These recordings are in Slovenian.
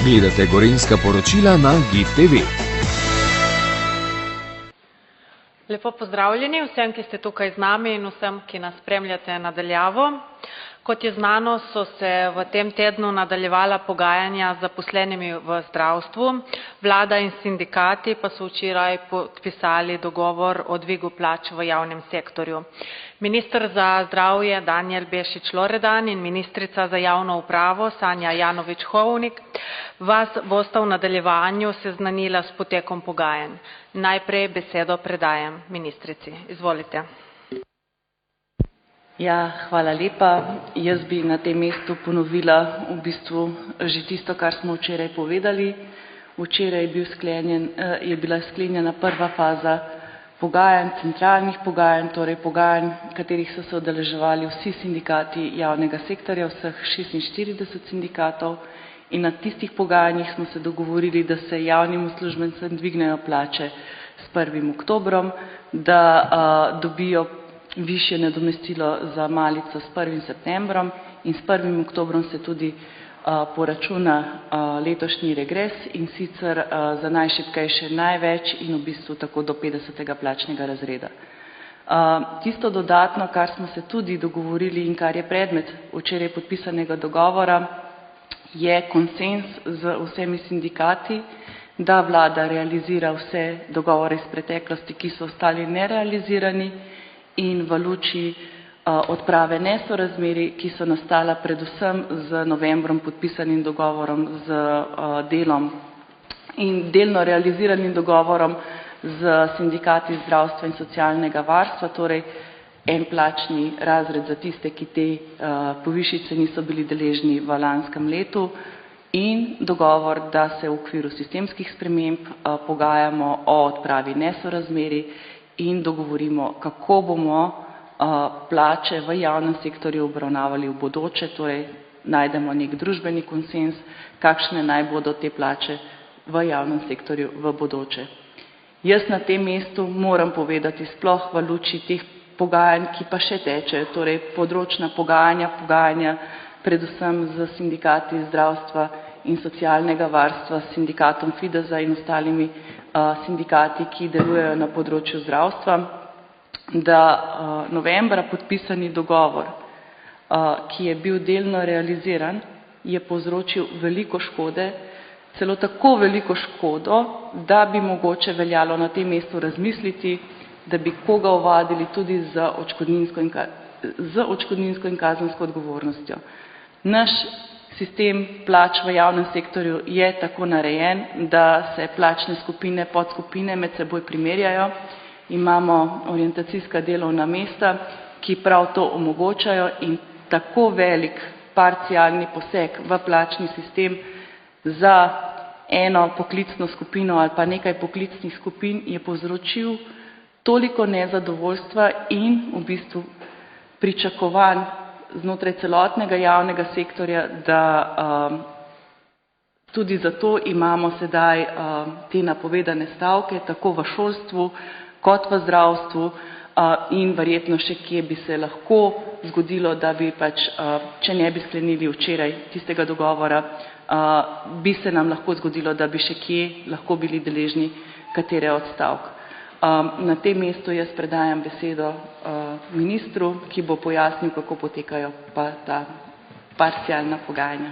Gledate Gorenjska poročila na GIF TV. Lepo pozdravljeni vsem, ki ste tukaj z nami in vsem, ki nas spremljate nadaljavo. Kot je znano, so se v tem tednu nadaljevala pogajanja z zaposlenimi v zdravstvu. Vlada in sindikati pa so včeraj podpisali dogovor o dvigu plač v javnem sektorju. Minister za zdravje Danijel Bešič Loredan in ministrica za javno upravo Sanja Ajanović Hovnik vas bosta v nadaljevanju seznanila s potekom pogajanj. Najprej besedo predajam ministrici. Izvolite. Ja, hvala lepa. Jaz bi na tem mestu ponovila v bistvu že tisto, kar smo včeraj povedali. Včeraj je bila sklenjena prva faza pogajanj, centralnih pogajanj, torej pogajanj, katerih so se udeleževali vsi sindikati javnega sektorja, vseh 46 sindikatov, in na tistih pogajanjih smo se dogovorili, da se javnim uslužbencem dvignejo plače s 1. oktobrom, da dobijo višje nadomestilo za malico s 1. septembrom in s 1. oktobrom se tudi poračuna letošnji regres, in sicer za najšibkejše največ in v bistvu tako do 50. plačnega razreda. Tisto dodatno, kar smo se tudi dogovorili in kar je predmet včeraj podpisanega dogovora, je konsens z vsemi sindikati, da vlada realizira vse dogovore iz preteklosti, ki so ostali nerealizirani, in v luči odprave nesorazmerij, ki so nastala predvsem z novembrom podpisanim dogovorom z delom in delno realiziranim dogovorom z sindikati zdravstva in socialnega varstva, torej en plačni razred za tiste, ki te povišice niso bili deležni v lanskem letu, in dogovor, da se v okviru sistemskih sprememb pogajamo o odpravi nesorazmerij in dogovorimo, kako bomo plače v javnem sektorju obravnavali v bodoče, torej najdemo nek družbeni konsens, kakšne naj bodo te plače v javnem sektorju v bodoče. Jaz na tem mestu moram povedati, sploh v luči teh pogajanj, ki pa še tečejo, torej področna pogajanja predvsem z sindikati zdravstva in socialnega varstva, s sindikatom Fideza in ostalimi sindikati, ki delujejo na področju zdravstva, da novembra podpisani dogovor, ki je bil delno realiziran, je povzročil veliko škode, celo tako veliko škodo, da bi mogoče veljalo na tem mestu razmisliti, da bi koga ovadili tudi z odškodninsko in kazensko odgovornostjo. Naš sistem plač v javnem sektorju je tako narejen, da se plačne skupine, podskupine med seboj primerjajo. Imamo orientacijska delovna mesta, ki prav to omogočajo, in tako velik parcialni poseg v plačni sistem za eno poklicno skupino ali pa nekaj poklicnih skupin je povzročil toliko nezadovoljstva in v bistvu pričakovanj znotraj celotnega javnega sektorja, da tudi zato imamo sedaj te napovedane stavke, tako v šolstvu kot v zdravstvu, in verjetno še kje bi se lahko zgodilo, da bi če ne bi sklenili včeraj tistega dogovora, bi se nam lahko zgodilo, da bi še kje lahko bili deležni katere od stavk. Na tem mestu jaz predajam besedo ministru, ki bo pojasnil, kako potekajo pa ta parcialna pogajanja.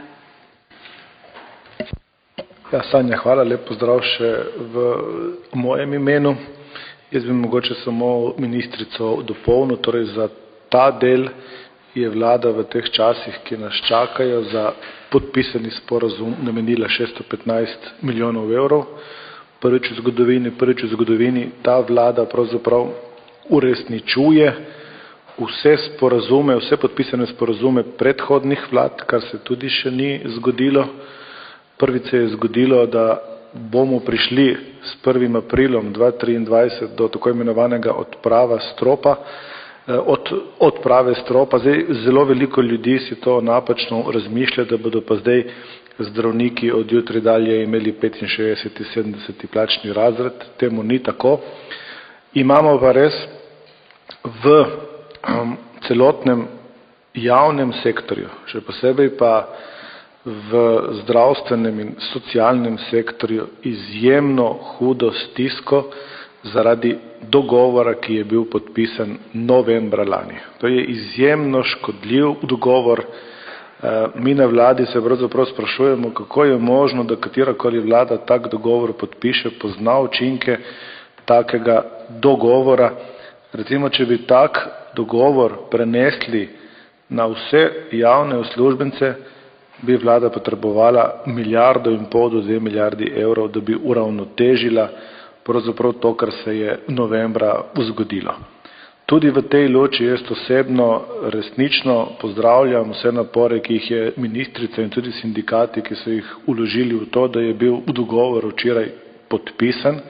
Ja, Sanja, hvala, lep pozdrav še v mojem imenu. Jaz bi mogoče samo ministrico dopolnil, torej za ta del je vlada v teh časih, ki nas čakajo, za podpisani sporazum namenila 615 milijonov evrov. Prvič v zgodovini ta vlada pravzaprav uresničuje vse podpisane sporazume predhodnih vlad, kar se tudi še ni zgodilo. Prvič se je zgodilo, da bomo prišli s 1. aprilom 2023 do tako imenovanega odprave stropa. Zdaj, zelo veliko ljudi si to napačno razmišlja, da bodo pa zdaj zdravniki od jutri dalje imeli 65. 70. plačni razred. Temu ni tako. Imamo pa res v celotnem javnem sektorju, še posebej pa v zdravstvenem in socialnem sektorju izjemno hudo stisko zaradi dogovora, ki je bil podpisan novembra lani. To je izjemno škodljiv dogovor. Mi na vladi se pravzaprav sprašujemo, kako je možno, da katerakoli vlada tak dogovor podpiše, pozna učinke takega dogovora. Recimo, če bi tak dogovor prenesli na vse javne uslužbence, bi vlada potrebovala 1,5 milijarde do 2 milijardi evrov, da bi uravnotežila pravzaprav to, kar se je novembra zgodilo. Tudi v tej luči jaz osebno resnično pozdravljam vse napore, ki jih je ministrica in tudi sindikati, ki so jih vložili v to, da je bil dogovor včeraj podpisan.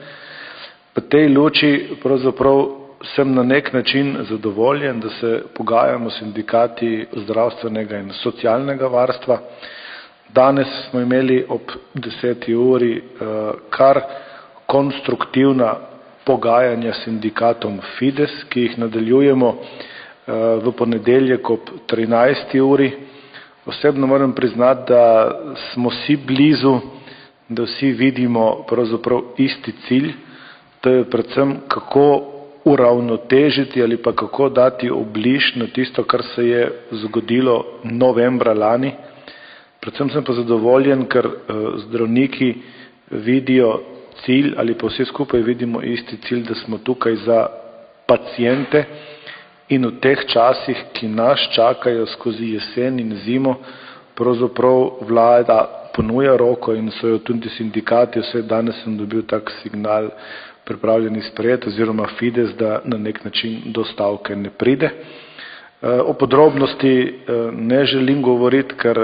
V tej luči pravzaprav sem na nek način zadovoljen, da se pogajamo s sindikati zdravstvenega in socialnega varstva. Danes smo imeli ob 10. uri kar konstruktivna pogajanja s sindikatom Fides, ki jih nadaljujemo v ponedeljek ob 13. uri. Osebno moram priznati, da smo si blizu, da vsi vidimo pravzaprav isti cilj, to je predvsem kako uravnotežiti ali pa kako dati obliž na tisto, kar se je zgodilo novembra lani. Predvsem sem pa zadovoljen, ker zdravniki vidijo cilj ali pa vsi skupaj vidimo isti cilj, da smo tukaj za paciente in v teh časih, ki nas čakajo skozi jesen in zimo, pravzaprav vlada ponuja roko in so jo tudi sindikati, vse danes sem dobil tak signal, pripravljeni sprejeti oziroma Fides, da na nek način do stavke ne pride. O podrobnosti ne želim govoriti, ker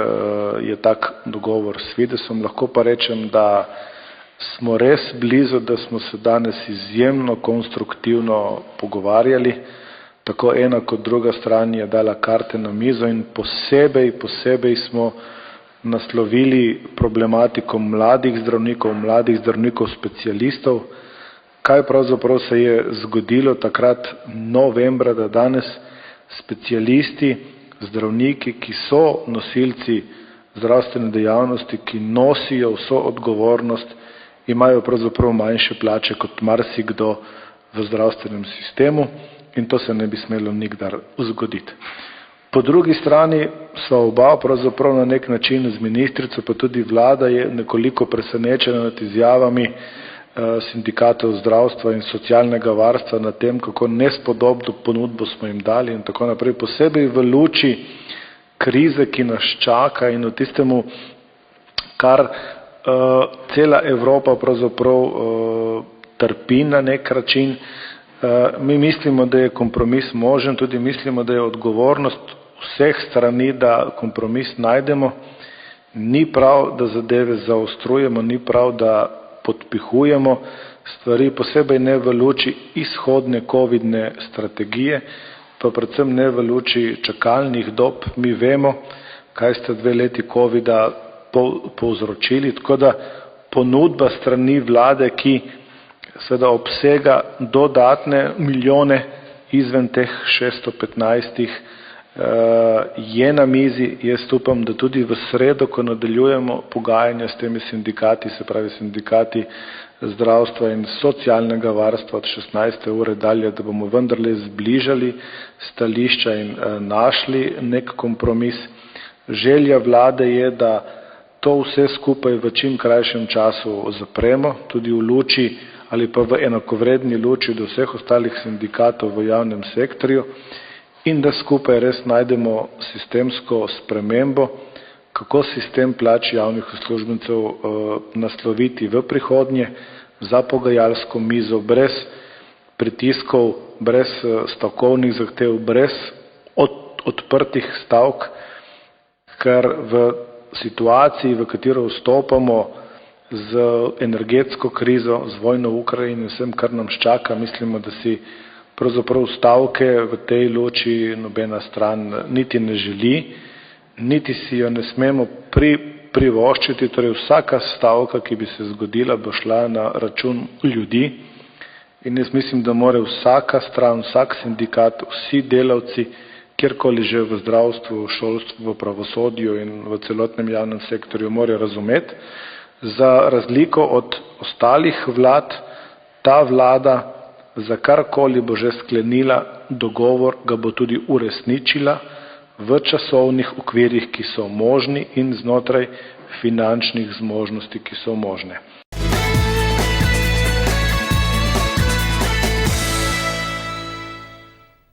je tak dogovor s Fidesom, lahko pa rečem, da smo res blizu, da smo se danes izjemno konstruktivno pogovarjali, tako ena kot druga stran je dala karte na mizo in posebej smo naslovili problematiko mladih zdravnikov specialistov. Kaj pravzaprav se je zgodilo takrat novembra, da danes specialisti, zdravniki, ki so nosilci zdravstvene dejavnosti, ki nosijo vso odgovornost, imajo pravzaprav manjše plače kot marsikdo v zdravstvenem sistemu in to se ne bi smelo nikdar zgoditi. Po drugi strani sva oba pravzaprav na nek način z ministrico, pa tudi vlada je nekoliko presenečena nad izjavami sindikatov zdravstva in socialnega varstva na tem, kako nespodobno ponudbo smo jim dali in tako naprej, posebej v luči krize, ki nas čaka in v tistemu, kar cela Evropa pravzaprav trpi na nek način. Mi mislimo, da je kompromis možen, tudi mislimo, da je odgovornost vseh strani, da kompromis najdemo. Ni prav, da zadeve zaostrujemo, ni prav, da podpihujemo stvari, posebej ne v luči izhodne covidne strategije, pa predvsem ne v luči čakalnih dob. Mi vemo, kaj sta 2 leti covida povzročili, tako da ponudba strani vlade, ki seveda obsega dodatne milijone izven teh 615, je na mizi. Jaz upam, da tudi v sredo, ko nadaljujemo pogajanja s temi sindikati, se pravi sindikati zdravstva in socialnega varstva od 16. ure dalje, da bomo vendarle zbližali stališča in našli nek kompromis. Želja vlade je, da to vse skupaj v čim krajšem času zapremo, tudi v luči ali pa v enakovredni luči do vseh ostalih sindikatov v javnem sektorju in da skupaj res najdemo sistemsko spremembo, kako sistem plač javnih uslužbencev nasloviti v prihodnje za pogajalsko mizo, brez pritiskov, brez stavkovnih zahtev, brez odprtih stavk, ker v situaciji, v katero vstopamo z energetsko krizo, z vojno v Ukrajini, vsem, kar nam čaka, mislimo, da si pravzaprav stavke v tej luči nobena stran niti ne želi, niti si jo ne smemo privoščiti, torej vsaka stavka, ki bi se zgodila, bo šla na račun ljudi in jaz mislim, da mora vsaka stran, vsak sindikat, vsi delavci, kjerkoli že v zdravstvu, šolstvu, v pravosodju in v celotnem javnem sektorju morajo razumeti. Za razliko od ostalih vlad, ta vlada za karkoli bo že sklenila dogovor, ga bo tudi uresničila v časovnih okvirih, ki so možni in znotraj finančnih zmožnosti, ki so možne.